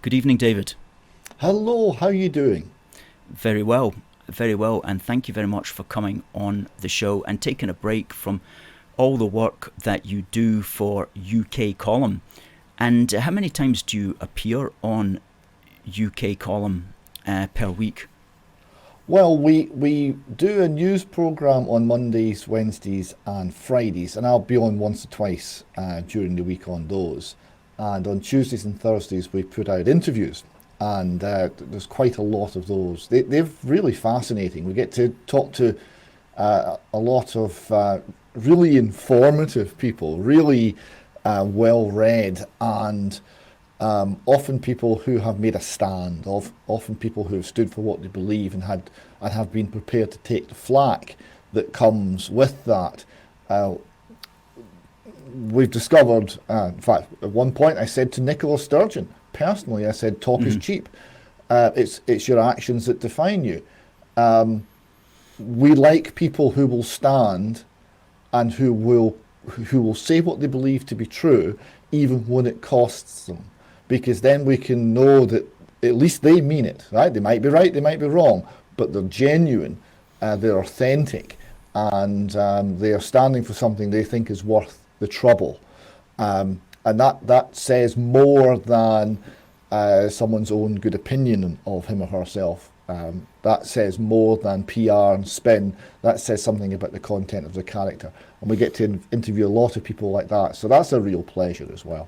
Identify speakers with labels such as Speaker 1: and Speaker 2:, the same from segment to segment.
Speaker 1: Good evening, David.
Speaker 2: Hello, how are you doing?
Speaker 1: Very well, and thank you very much for coming on the show and taking a break from all the work that you do for UK Column. And how many times do you appear on UK Column per week?
Speaker 2: Well, we do a news programme on Mondays, Wednesdays and Fridays, and I'll be on once or twice during the week on those. And on Tuesdays and Thursdays we put out interviews, and there's quite a lot of those. They're really fascinating. We get to talk to a lot of really informative people, really well-read, and often people who have made a stand, often people who have stood for what they believe and have been prepared to take the flak that comes with that. We've discovered, in fact, at one point I said to Nicola Sturgeon, personally, I said, talk is cheap. It's your actions that define you. We like people who will stand and who will say what they believe to be true, even when it costs them, because then we can know that at least they mean it, right? They might be right, they might be wrong, but they're genuine, they're authentic, and they are standing for something they think is worth the trouble. And that says more than someone's own good opinion of him or herself. That says more than PR and spin. That says something about the content of the character. And we get to interview a lot of people like that. So that's a real pleasure as well.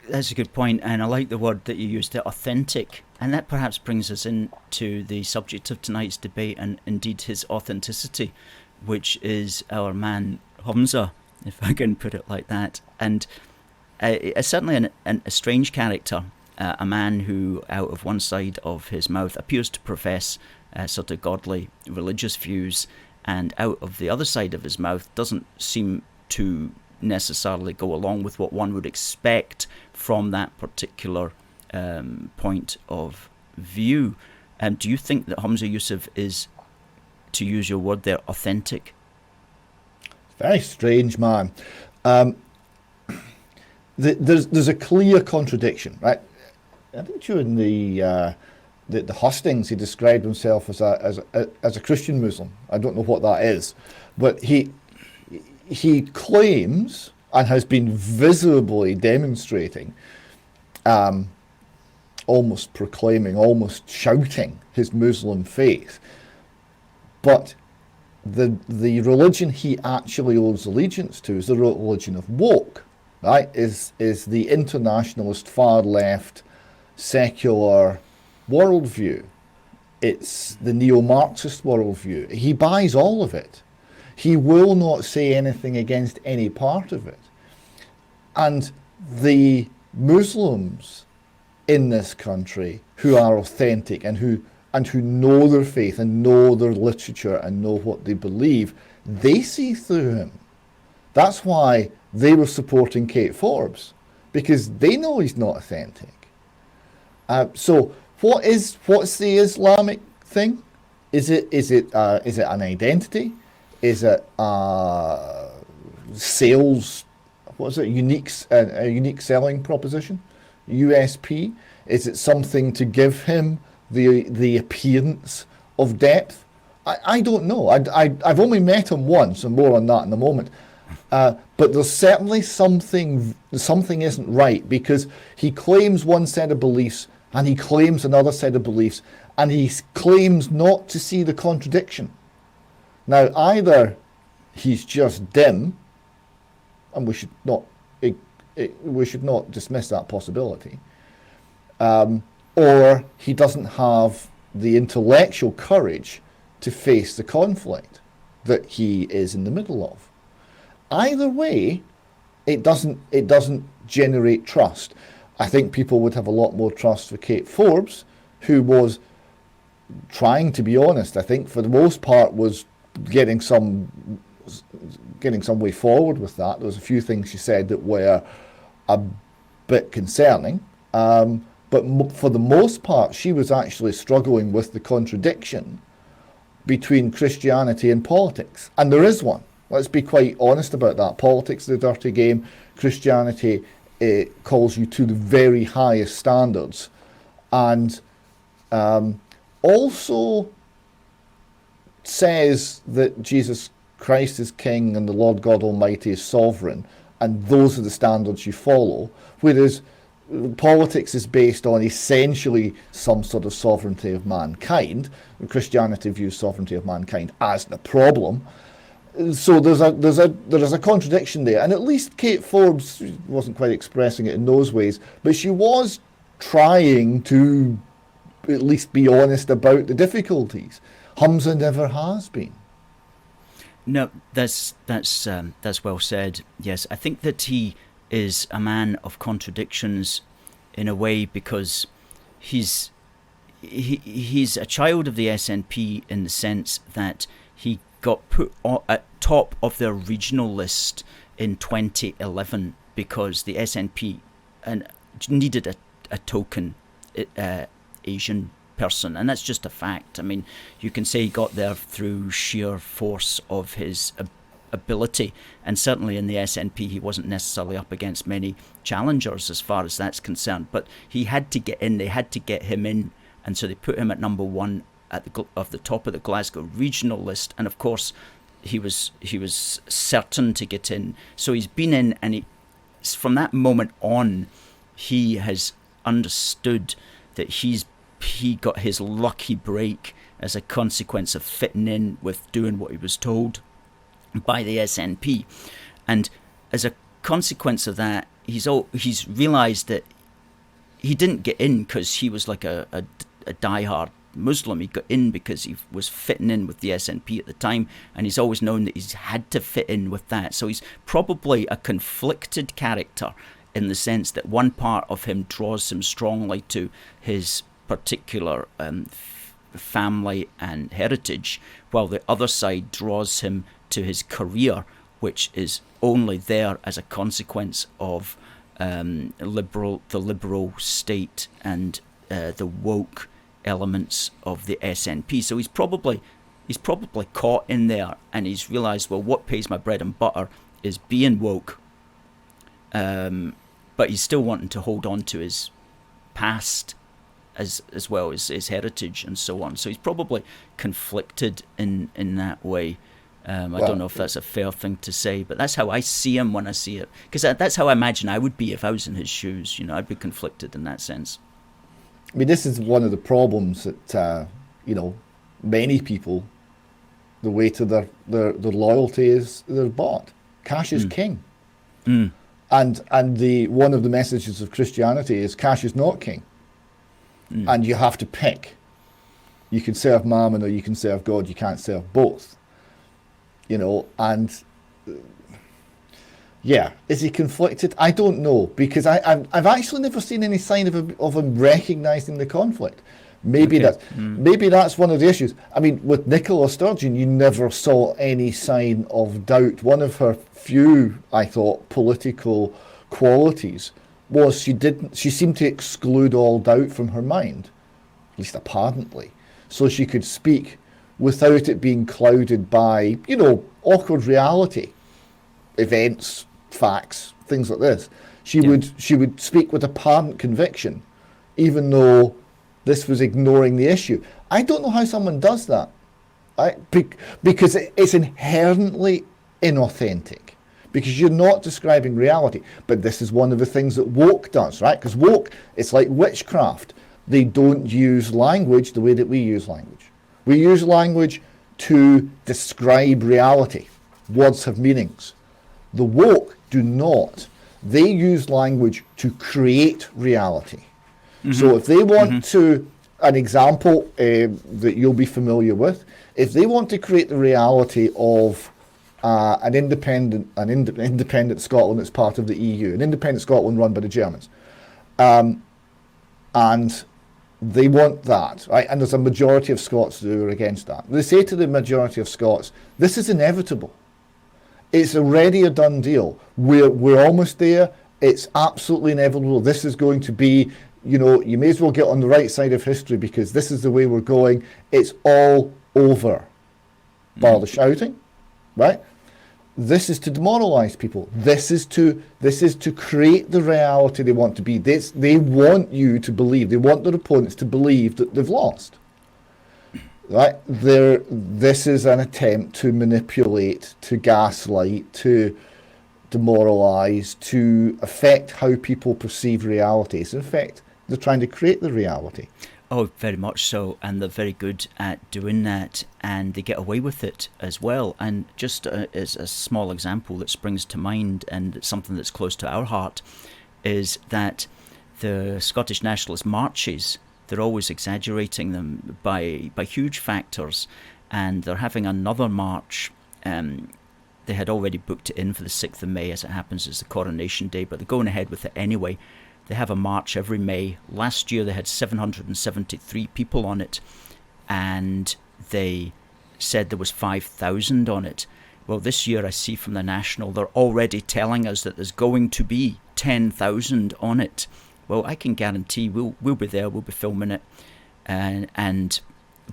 Speaker 1: That's a good point, and I like the word that you used, the authentic. And that perhaps brings us into the subject of tonight's debate, and indeed his authenticity, which is our man Hamza, if I can put it like that. And certainly a strange character, a man who, out of one side of his mouth, appears to profess sort of godly religious views, and out of the other side of his mouth doesn't seem to necessarily go along with what one would expect from that particular point of view. Do you think that Hamza Yusuf is, to use your word there, authentic?
Speaker 2: Very strange man. There's a clear contradiction, right? I think during the hustings he described himself as a Christian Muslim. I don't know what that is, but he claims and has been visibly demonstrating, almost proclaiming, almost shouting his Muslim faith, but the religion he actually owes allegiance to is the religion of woke, right? Is the internationalist far left secular worldview. It's the neo-Marxist worldview. He buys all of it. He will not say anything against any part of it. And the Muslims in this country who are authentic and who know their faith and know their literature and know what they believe, they see through him. That's why they were supporting Kate Forbes, because they know he's not authentic. So what's the Islamic thing? Is it an identity? Is it sales? What is it? A unique selling proposition? USP? Is it something to give him the appearance of depth? I don't know. I've only met him once, and more on that in a moment. But there's certainly something isn't right, because he claims one set of beliefs and he claims another set of beliefs, and he claims not to see the contradiction. Now, either he's just dim, and we should not dismiss that possibility, or he doesn't have the intellectual courage to face the conflict that he is in the middle of. Either way, it doesn't generate trust. I think people would have a lot more trust for Kate Forbes, who was trying to be honest. I think for the most part was getting some way forward with that. There was a few things she said that were a bit concerning, but for the most part, she was actually struggling with the contradiction between Christianity and politics, and there is one. Let's be quite honest about that. Politics is a dirty game. Christianity it calls you to the very highest standards, and also says that Jesus Christ is King and the Lord God Almighty is sovereign, and those are the standards you follow, whereas politics is based on essentially some sort of sovereignty of mankind. Christianity views sovereignty of mankind as the problem. So there is a contradiction there, and at least Kate Forbes wasn't quite expressing it in those ways, but she was trying to at least be honest about the difficulties. Humza never has been.
Speaker 1: No, that's well said. Yes, I think that he is a man of contradictions in a way, because he's a child of the SNP in the sense that he got put at top of their regional list in 2011 because the SNP needed a token Asian person, and that's just a fact. I mean, you can say he got there through sheer force of his ability, and certainly in the SNP he wasn't necessarily up against many challengers as far as that's concerned, but he had to get in. They had to get him in, and so they put him at number one at the top of the Glasgow regional list, and of course he was certain to get in. So he's been in, and from that moment on he has understood that he got his lucky break as a consequence of fitting in with doing what he was told by the SNP. And as a consequence of that, he's realised that he didn't get in because he was like a diehard Muslim. He got in because he was fitting in with the SNP at the time, and he's always known that he's had to fit in with that. So he's probably a conflicted character in the sense that one part of him draws him strongly to his particular family and heritage, while the other side draws him to his career, which is only there as a consequence of the liberal state and the woke elements of the SNP. So he's probably caught in there, and he's realised, well, what pays my bread and butter is being woke, but he's still wanting to hold on to his past as well as his heritage and so on. So he's probably conflicted in that way. I don't know if that's a fair thing to say, but that's how I see him when I see it. Because that's how I imagine I would be if I was in his shoes. You know, I'd be conflicted in that sense.
Speaker 2: I mean, this is one of the problems that, many people, the way to their loyalty is they're bought. Cash is king. And one of the messages of Christianity is cash is not king. And you have to pick. You can serve Mammon or you can serve God. You can't serve both. Is he conflicted? I don't know, because I've actually never seen any sign of him recognising the conflict. Maybe that's one of the issues. I mean, with Nicola Sturgeon, you never saw any sign of doubt. One of her few, I thought, political qualities was she seemed to exclude all doubt from her mind, at least apparently, so she could speak without it being clouded by, awkward reality, events, facts, things like this. She would speak with apparent conviction, even though this was ignoring the issue. I don't know how someone does that, because it's inherently inauthentic, because you're not describing reality. But this is one of the things that woke does, right? Because woke, it's like witchcraft. They don't use language the way that we use language. We use language to describe reality. Words have meanings. The woke do not. They use language to create reality. So if they want to, an example that you'll be familiar with, if they want to create the reality of an independent Scotland that's part of the EU, an independent Scotland run by the Germans, and they want that, right? And there's a majority of Scots who are against that. They say to the majority of Scots, this is inevitable. It's already a done deal. We're almost there. It's absolutely inevitable. This is going to be, you may as well get on the right side of history, because this is the way we're going. It's all over. Bar the shouting, right? this is to demoralise people. This is to create the reality they want to be. They want you to believe. They want their opponents to believe that they've lost. Right? This is an attempt to manipulate, to gaslight, to demoralise, to affect how people perceive realities. In fact, they're trying to create the reality.
Speaker 1: Oh, very much so, and they're very good at doing that, and they get away with it as well. And just as a small example that springs to mind, and it's something that's close to our heart, is that the Scottish Nationalist marches, they're always exaggerating them by huge factors, and they're having another march. They had already booked it in for the 6th of May, as it happens, it's the coronation day, but they're going ahead with it anyway. They have a march every May. Last year they had 773 people on it, and they said there was 5,000 on it. Well, this year I see from the National, they're already telling us that there's going to be 10,000 on it. Well, I can guarantee we'll be there, we'll be filming it, and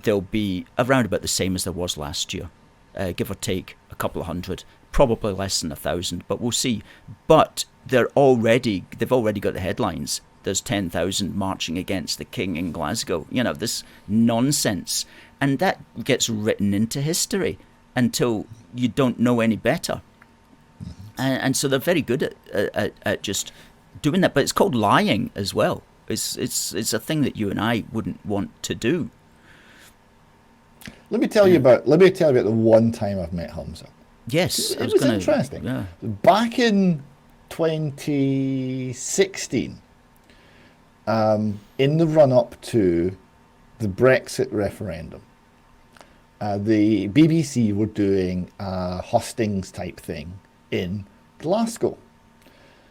Speaker 1: there'll be around about the same as there was last year, give or take a couple of hundred, probably less than 1,000, but we'll see. But they've already got the headlines. There's 10,000 marching against the king in Glasgow. You know, this nonsense. And that gets written into history until you don't know any better. And so they're very good at just doing that. But it's called lying as well. It's a thing that you and I wouldn't want to do.
Speaker 2: Let me tell you about the one time I've met Hamza.
Speaker 1: Yes,
Speaker 2: it was interesting.
Speaker 1: Yeah.
Speaker 2: Back in 2016, in the run-up to the Brexit referendum, the BBC were doing a hustings type thing in Glasgow.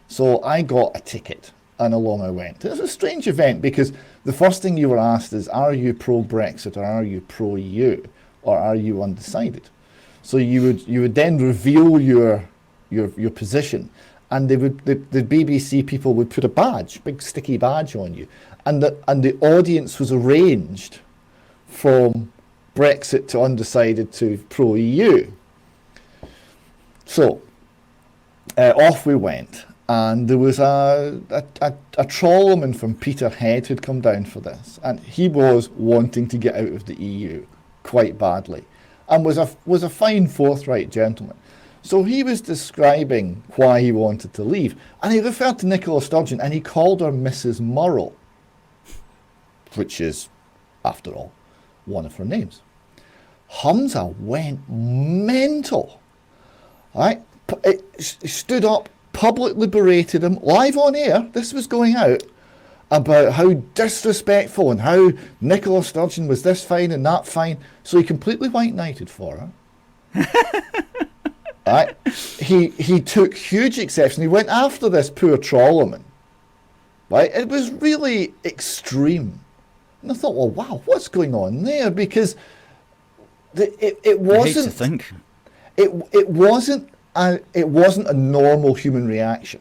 Speaker 2: So I got a ticket and along I went. It was a strange event because the first thing you were asked is, are you pro-Brexit or are you pro-EU or are you undecided? So you would then reveal your position, and the BBC people would put a badge, big sticky badge on you, and the audience was arranged from Brexit to undecided to pro-EU. So off we went, and there was a trawlerman from Peterhead who'd come down for this, and he was wanting to get out of the EU quite badly, and was a fine, forthright gentleman. So he was describing why he wanted to leave, and he referred to Nicola Sturgeon, and he called her Mrs. Murrell, which is, after all, one of her names. Hamza went mental. Right? It stood up, publicly berated him, live on air, this was going out, about how disrespectful and how Nicola Sturgeon was this fine and that fine. So he completely white-knighted for her. Right? He took huge exception. He went after this poor trawlerman. Right? It was really extreme. And I thought, well, wow, what's going on there? Because it wasn't.
Speaker 1: I hate to think.
Speaker 2: It wasn't a normal human reaction,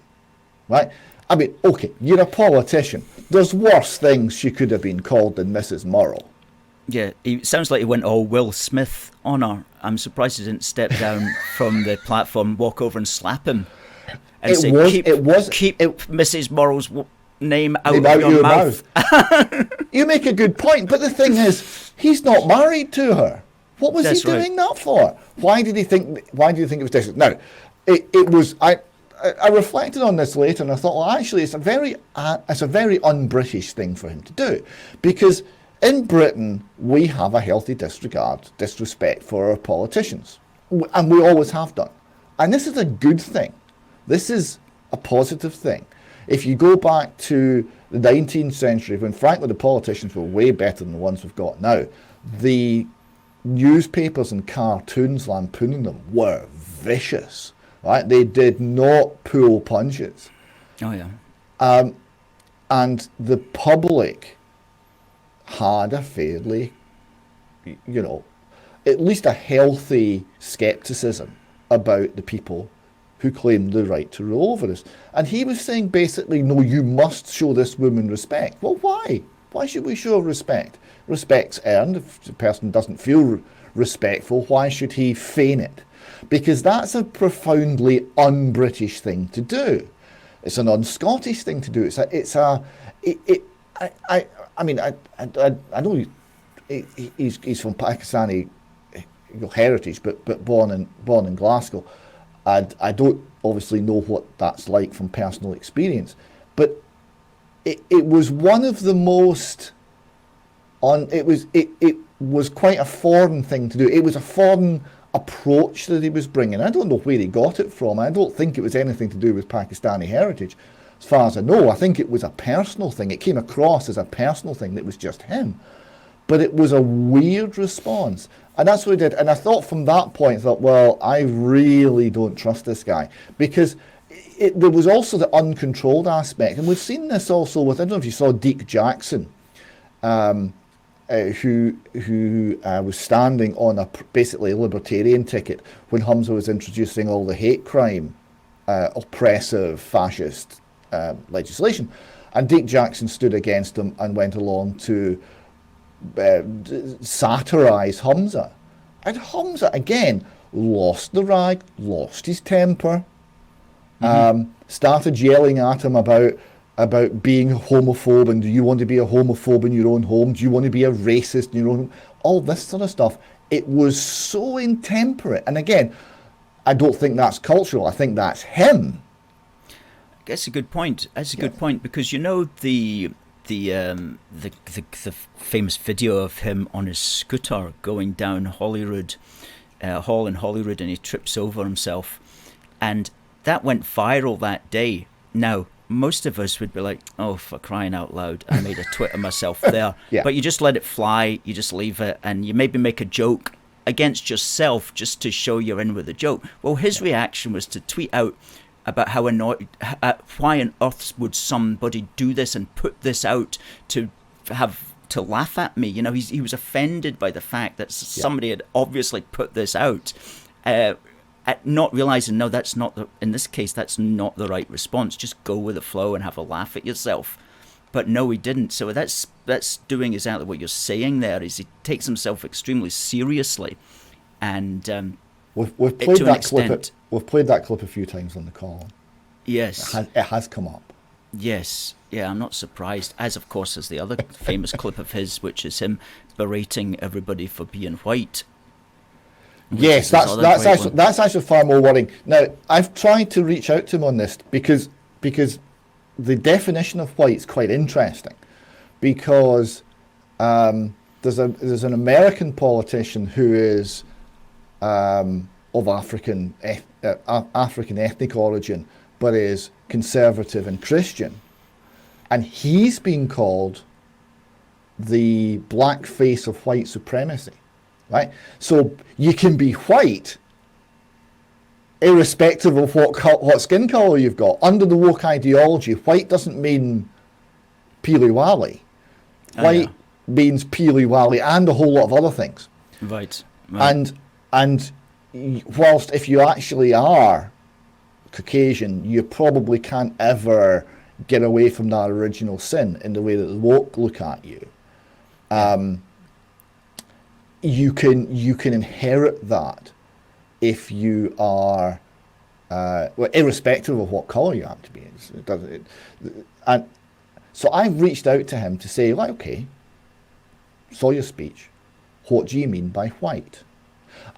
Speaker 2: right? I mean, okay, you're a politician. There's worse things she could have been called than Mrs. Murrell.
Speaker 1: Yeah, it sounds like he went all Will Smith on her. I'm surprised he didn't step down from the platform, walk over and slap him, and say, keep Mrs. Murrell's name out of your mouth.
Speaker 2: You make a good point, but the thing is, he's not married to her. What was he doing that for? Why do you think it was disrespectful? Now, it was. I reflected on this later, and I thought, well, actually, it's a very un-British thing for him to do, because in Britain we have a healthy disrespect for our politicians, and we always have done. And this is a good thing. This is a positive thing. If you go back to the 19th century, when frankly the politicians were way better than the ones we've got now, the newspapers and cartoons lampooning them were vicious. Right? They did not pull punches.
Speaker 1: Oh, yeah.
Speaker 2: And the public had a fairly, at least a healthy scepticism about the people who claimed the right to rule over us. And he was saying basically, no, you must show this woman respect. Well, why? Why should we show respect? Respect's earned. If the person doesn't feel respectful, why should he feign it? because that's a profoundly un-British thing to do. It's an un-Scottish thing to do. I mean, I know he's from Pakistani heritage, but born in Glasgow. I don't obviously know what that's like from personal experience, but it was one of the most it was quite a foreign thing to do. It was a foreign approach that he was bringing. I don't know where he got it from. I don't think it was anything to do with Pakistani heritage. As far as I know, I think it was a personal thing. It came across as a personal thing that was just him. But it was a weird response. And that's what he did. And I thought from that point, well, I really don't trust this guy. Because there was also the uncontrolled aspect. And we've seen this also with, I don't know if you saw Deke Jackson, who was standing on basically a libertarian ticket when Humza was introducing all the hate crime, oppressive, fascist legislation. And Deke Jackson stood against him and went along to satirise Humza. And Humza, again, lost the rag, lost his temper, started yelling at him about being a homophobe, and do you want to be a homophobe in your own home? Do you want to be a racist in your own home? All this sort of stuff. It was so intemperate. And again, I don't think that's cultural. I think that's him.
Speaker 1: That's a good point. That's a good point, because you know the famous video of him on his scooter going down Holyrood Hall in Holyrood, and he trips over himself, and that went viral that day. Now, most of us would be like, oh, for crying out loud, I made a twit of myself there.
Speaker 2: Yeah.
Speaker 1: But you just let it fly, you just leave it, and you maybe make a joke against yourself just to show you're in with the joke. Well, his reaction was to tweet out about how annoyed, why on earth would somebody do this and put this out to laugh at me? You know, he was offended by the fact that somebody had obviously put this out, not realizing, no, that's not in this case, that's not the right response. Just go with the flow and have a laugh at yourself. But no, he didn't. So that's doing exactly what you're saying there. Is he takes himself extremely seriously, and
Speaker 2: we've played that clip. We've played that clip a few times on the call.
Speaker 1: Yes.
Speaker 2: It has come up.
Speaker 1: Yes. Yeah, I'm not surprised. As, of course, as the other famous clip of his, which is him berating everybody for being white.
Speaker 2: Yes, that's actually far more worrying. Now, I've tried to reach out to him on this because the definition of white is quite interesting. Because there's an American politician who is of African ethnic origin, but is conservative and Christian, and he's been called the black face of white supremacy, right? So you can be white irrespective of what skin colour you've got. Under the woke ideology, white doesn't mean peely-wally. White means peely-wally and a whole lot of other things.
Speaker 1: Right.
Speaker 2: And whilst if you actually are Caucasian, you probably can't ever get away from that original sin in the way that the woke look at you. You can inherit that if you are, irrespective of what colour you have to be. And so I've reached out to him to say, like, okay, saw your speech. What do you mean by white?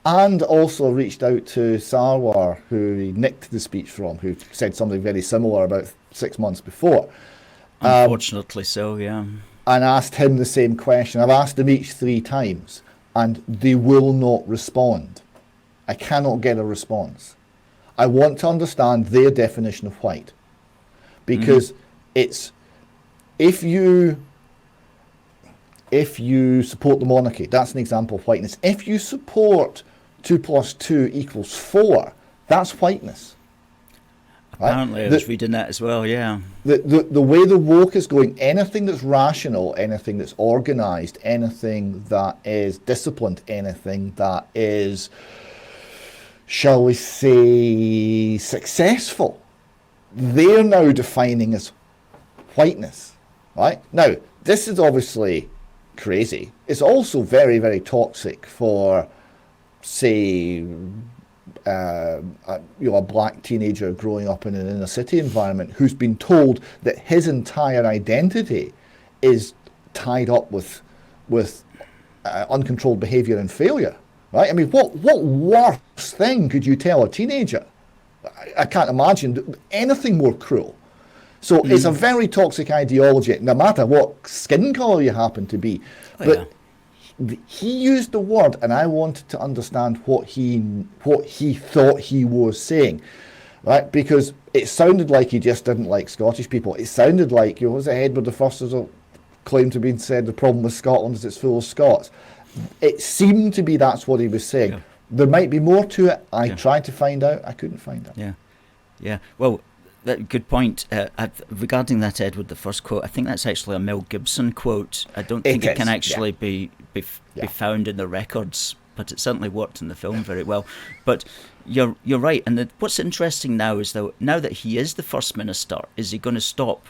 Speaker 2: And also reached out to Sarwar, who he nicked the speech from, who said something very similar about 6 months before.
Speaker 1: Unfortunately so, yeah.
Speaker 2: And asked him the same question. I've asked them each 3 times, and they will not respond. I cannot get a response. I want to understand their definition of white. Because it's, if you support the monarchy, that's an example of whiteness. If you support 2 + 2 = 4, that's whiteness.
Speaker 1: Apparently, right? I was reading that as well, yeah.
Speaker 2: The way the woke is going, anything that's rational, anything that's organised, anything that is disciplined, anything that is, shall we say, successful, they're now defining as whiteness, right? Now, this is obviously crazy. It's also very, very toxic for, say, a black teenager growing up in an inner city environment who's been told that his entire identity is tied up with uncontrolled behaviour and failure, right? I mean, what worse thing could you tell a teenager? I can't imagine anything more cruel. So it's a very toxic ideology, no matter what skin colour you happen to be. But he used the word, and I wanted to understand what he thought he was saying, right? Because it sounded like he just didn't like Scottish people. It sounded like, was it Edward I as a claim to be said, the problem with Scotland is it's full of Scots. It seemed to be that's what he was saying. Yeah. There might be more to it. I tried to find out. I couldn't find out.
Speaker 1: Yeah. Well, good point. Regarding that Edward I quote, I think that's actually a Mel Gibson quote. I don't think it can actually be found in the records, but it certainly worked in the film very well. But you're right. And what's interesting now is, though, now that he is the First Minister, is he going to stop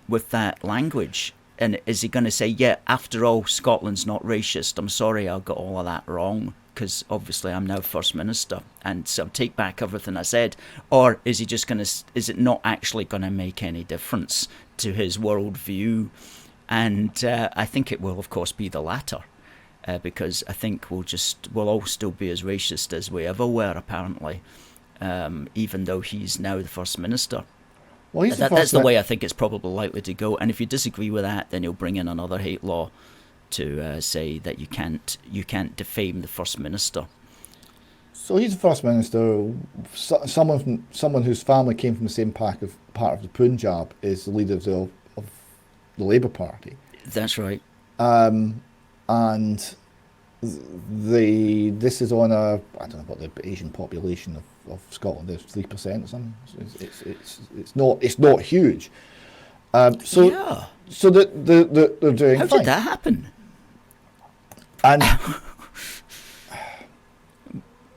Speaker 1: with that language? And is he going to say, yeah, after all, Scotland's not racist? I'm sorry I got all of that wrong, because obviously I'm now First Minister, and so take back everything I said? Or is he just going to, is it not actually going to make any difference to his worldview? And I think it will, of course, be the latter, because I think we'll all still be as racist as we ever were, apparently, even though he's now the First Minister. Well, that's the way I think it's probably likely to go. And if you disagree with that, then he'll bring in another hate law to say that you can't defame the First Minister.
Speaker 2: So he's the First Minister. Someone whose family came from the same part of the Punjab is the leader of the Labour Party.
Speaker 1: That's right.
Speaker 2: And this is on I don't know what the Asian population of Scotland is, 3% or something. It's not huge. So they're doing
Speaker 1: fine. How did that happen?
Speaker 2: And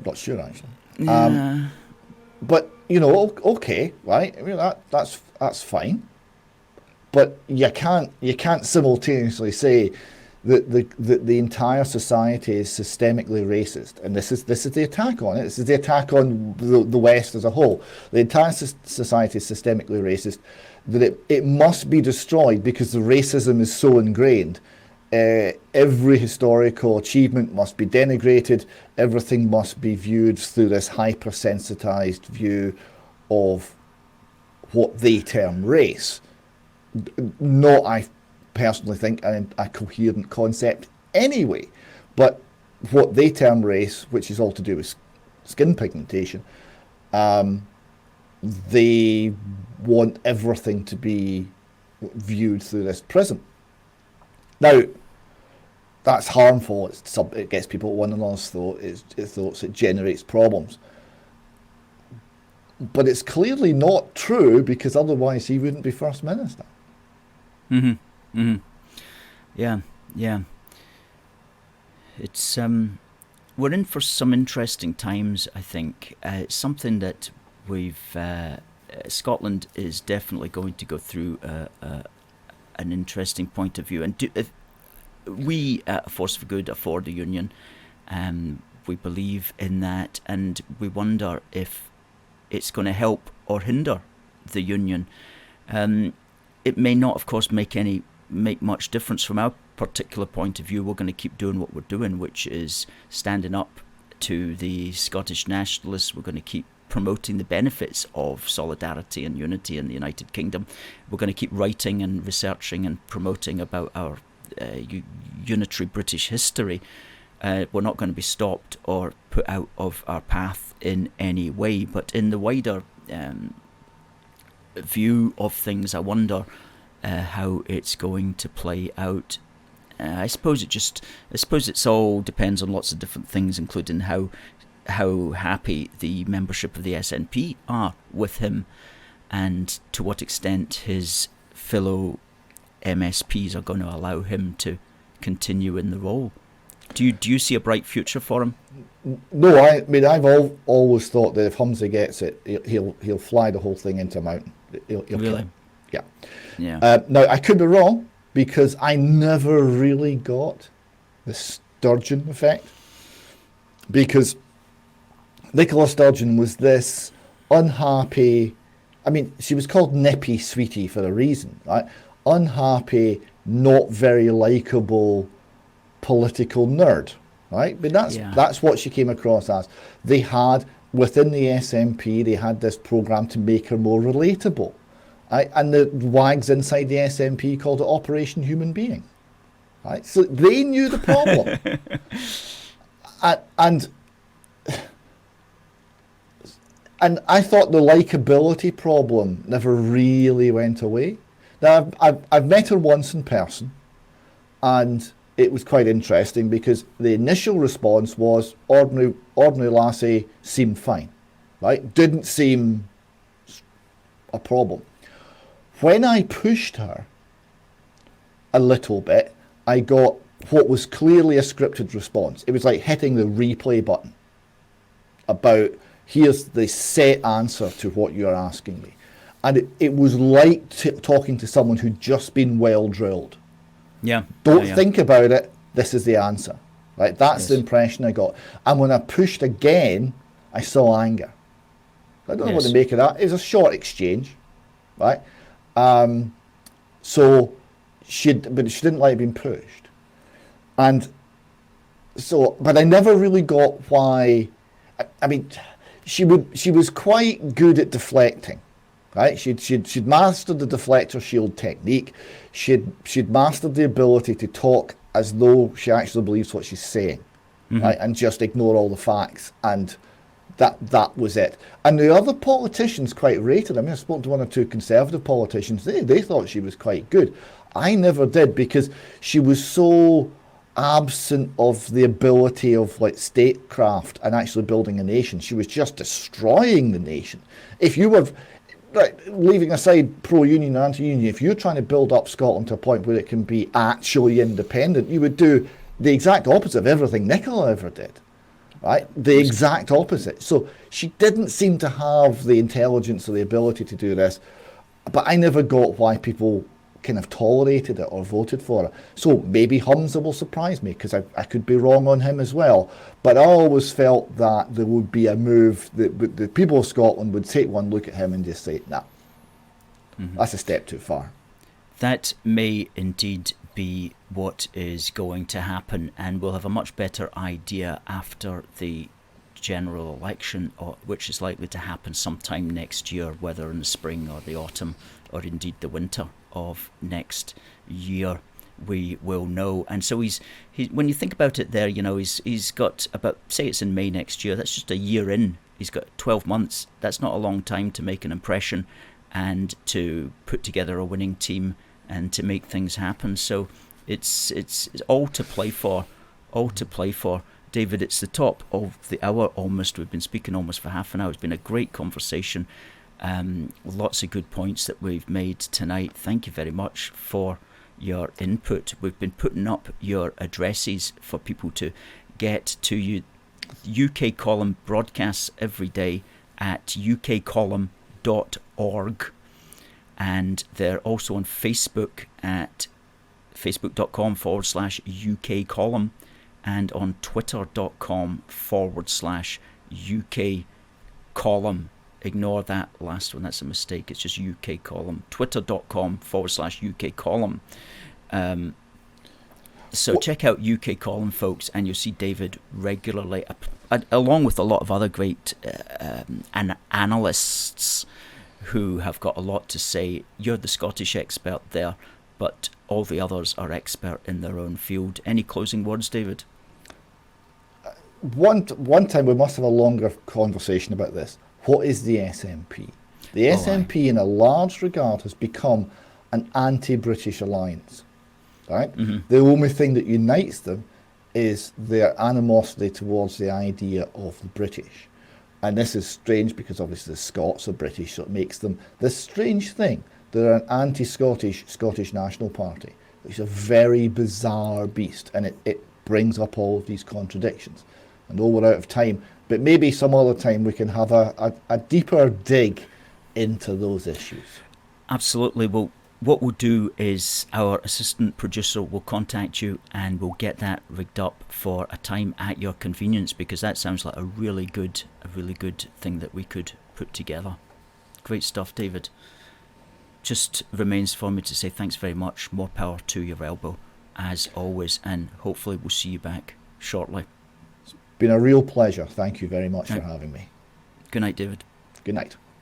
Speaker 2: not sure actually. But okay, right? I mean that's fine. But you can't simultaneously say that the entire society is systemically racist, and this is the attack on it. This is the attack on the West as a whole. The entire society is systemically racist. That it must be destroyed because the racism is so ingrained. Every historical achievement must be denigrated. Everything must be viewed through this hypersensitized view of what they term race. Not, I personally think, a coherent concept anyway. But what they term race, which is all to do with skin pigmentation, they want everything to be viewed through this prism. Now, that's harmful. It gets people at one another's throats. It generates problems. But it's clearly not true, because otherwise he wouldn't be First Minister.
Speaker 1: Yeah. It's we're in for some interesting times, I think. It's something that Scotland is definitely going to go through an interesting point of view. And we at Force for Good afford a union. We believe in that, and we wonder if it's going to help or hinder the union. It may not, of course, make much difference from our particular point of view. We're going to keep doing what we're doing, which is standing up to the Scottish nationalists. We're going to keep promoting the benefits of solidarity and unity in the United Kingdom. We're going to keep writing and researching and promoting about our unitary British history. We're not going to be stopped or put out of our path in any way. But in the wider view of things, I wonder how it's going to play out. I suppose it's all depends on lots of different things, including how happy the membership of the SNP are with him, and to what extent his fellow MSPs are going to allow him to continue in the role. Do you see a bright future for him?
Speaker 2: No, I mean I've always thought that if Humsey gets it, he'll fly the whole thing into a mountain. He'll
Speaker 1: really?
Speaker 2: Yeah. Now I could be wrong, because I never really got the Sturgeon effect, because Nicola Sturgeon was this unhappy, I mean, she was called Nippy Sweetie for a reason, right? Unhappy, not very likeable political nerd, right? But that's what she came across as. They had, within the SNP, they had this programme to make her more relatable. Right? And the wags inside the SNP called it Operation Human Being. Right? So they knew the problem. And I thought the likability problem never really went away. Now, I've met her once in person, and it was quite interesting because the initial response was ordinary lassie seemed fine, right? Didn't seem a problem. When I pushed her a little bit, I got what was clearly a scripted response. It was like hitting the replay button about, here's the set answer to what you're asking me. And it was like talking to someone who'd just been well drilled.
Speaker 1: Yeah.
Speaker 2: Don't think about it, this is the answer. Right? That's the impression I got. And when I pushed again, I saw anger. I don't know what to make of that. It was a short exchange, right? But she didn't like being pushed. And so, but I never really got why. I mean, she was quite good at deflecting, right? She'd mastered the deflector shield technique. She'd mastered the ability to talk as though she actually believes what she's saying, right? And just ignore all the facts, and that was it. And the other politicians quite rated. I mean, I spoke to one or two conservative politicians. They thought she was quite good. I never did, because she was so absent of the ability of like statecraft and actually building a nation. She was just destroying the nation. If you were, like, leaving aside pro-union and anti-union, if you're trying to build up Scotland to a point where it can be actually independent, you would do the exact opposite of everything Nicola ever did. Right? The exact opposite. So she didn't seem to have the intelligence or the ability to do this. But I never got why people kind of tolerated it or voted for it. So maybe Humza will surprise me, because I could be wrong on him as well. But I always felt that there would be a move, that the people of Scotland would take one look at him and just say, nah, that's a step too far.
Speaker 1: That may indeed be what is going to happen, and we'll have a much better idea after the general election, which is likely to happen sometime next year, whether in the spring or the autumn or indeed the winter of next year. We will know. And so he's when you think about it there, you know, he's got about, say it's in May next year, that's just a year in. He's got 12 months. That's not a long time to make an impression and to put together a winning team and to make things happen. So it's all to play for, David. It's the top of the hour almost. We've been speaking almost for half an hour. It's been a great conversation. Lots of good points that we've made tonight. Thank you very much for your input. We've been putting up your addresses for people to get to you. UK Column broadcasts every day at ukcolumn.org. And they're also on Facebook at facebook.com/UK Column and on twitter.com/UK Column. Ignore that last one, that's a mistake. It's just UK Column. Twitter.com/UK Column. So check out UK Column, folks, and you'll see David regularly, along with a lot of other great analysts who have got a lot to say. You're the Scottish expert there, but all the others are expert in their own field. Any closing words, David?
Speaker 2: One time we must have a longer conversation about this. What is the SNP? The SNP, in a large regard, has become an anti-British alliance. Right? The only thing that unites them is their animosity towards the idea of the British. And this is strange because obviously the Scots are British, so it makes them this strange thing. They're an anti-Scottish Scottish National Party, which is a very bizarre beast, and it brings up all of these contradictions. I know we're out of time, but maybe some other time we can have a deeper dig into those issues.
Speaker 1: Absolutely. Well, what we'll do is our assistant producer will contact you and we'll get that rigged up for a time at your convenience, because that sounds like a really good thing that we could put together. Great stuff, David. Just remains for me to say thanks very much. More power to your elbow, as always, and hopefully we'll see you back shortly.
Speaker 2: It's been a real pleasure. Thank you very much for having me.
Speaker 1: Good night, David.
Speaker 2: Good night.